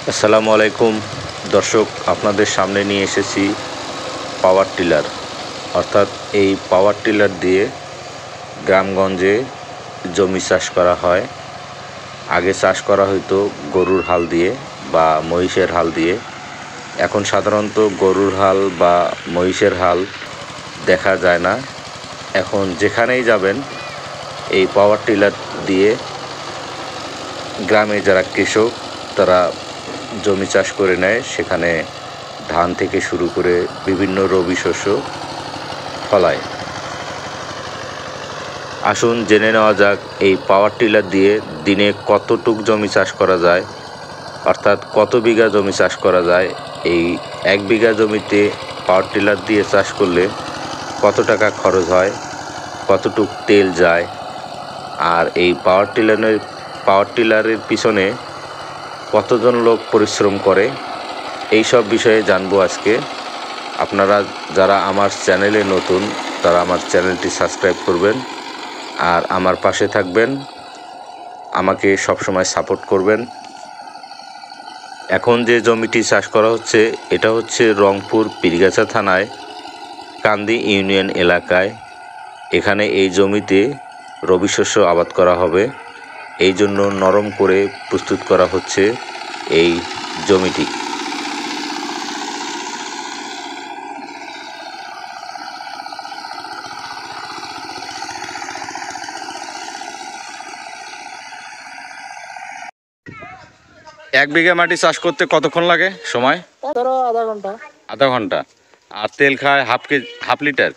আসসালামু আলাইকুম দর্শক, আপনাদের সামনে নিয়ে এসেছি পাওয়ার টিলার। অর্থাৎ এই পাওয়ার টিলার দিয়ে গ্রামগঞ্জে জমি চাষ করা হয়। আগে চাষ করা হতো গরুর হাল দিয়ে বা মহিষের হাল দিয়ে। এখন সাধারণত গরুর হাল বা মহিষের হাল দেখা যায় না। এখন যেখানেই যাবেন এই পাওয়ার টিলার দিয়ে গ্রামে যারা কৃষক তারা জমি চাষ করে নেয়। সেখানে ধান থেকে শুরু করে বিভিন্ন রবি শস্য ফলায়। আসুন জেনে নেওয়া যাক এই পাওয়ার টিলার দিয়ে দিনে কতটুক জমি চাষ করা যায়, অর্থাৎ কত বিঘা জমি চাষ করা যায়। এই 1 বিঘা জমিতে পাওয়ার টিলার দিয়ে চাষ করলে কত টাকা খরচ হয়, কতটুক তেল যায়, আর এই পাওয়ার টিলারের পিছনে কতজন লোক পরিশ্রম করে, এই সব বিষয়ে জানবো আজকে। আপনারা যারা আমার চ্যানেলে নতুন তারা আমার চ্যানেলটি সাবস্ক্রাইব করবেন আর আমার পাশে থাকবেন, আমাকে সবসময় সাপোর্ট করবেন। এখন যে জমিটি চাষ করা হচ্ছে এটা হচ্ছে রংপুর পীরগাছা থানায় কান্দি ইউনিয়ন এলাকায়। এখানে এই জমিতে রবি শস্য আবাদ করা হবে, এই জন্য নরম করে প্রস্তুত করা হচ্ছে এই জমিটি। এক বিঘা মাটি চাষ করতে কতক্ষণ লাগে সময়? ধরো আধা ঘন্টা। আধা ঘন্টা। আর তেল খায় হাফ লিটার।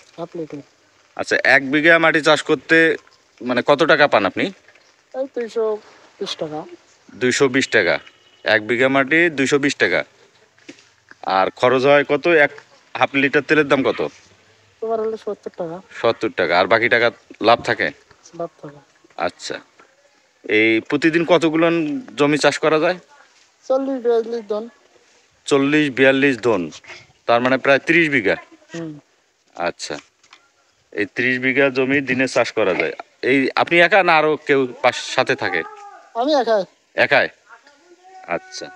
আচ্ছা, 1 বিঘা মাটি চাষ করতে মানে কত টাকা পান আপনি? 220 টাকা। 220 টাকা। 1 বিঘা মাটি 220 টাকা। আর খরচ হয় কত? হাফ লিটার তেলের দাম কত? তোমার হলো 70 টাকা। 70 টাকা। আর বাকি টাকা লাভ থাকে? লাভ থাকে। আচ্ছা, এই প্রতিদিন কতগুলো জমি চাষ করা যায়? 40-42 জন। 40-42 ধন, তার মানে প্রায় 30 বিঘা। হুম। আচ্ছা, এই 30 বিঘা জমি দিনে চাষ করা যায়। এই আপনি একা না আরো কেউ সাথে থাকে? আমি একাই। একাই। আচ্ছা।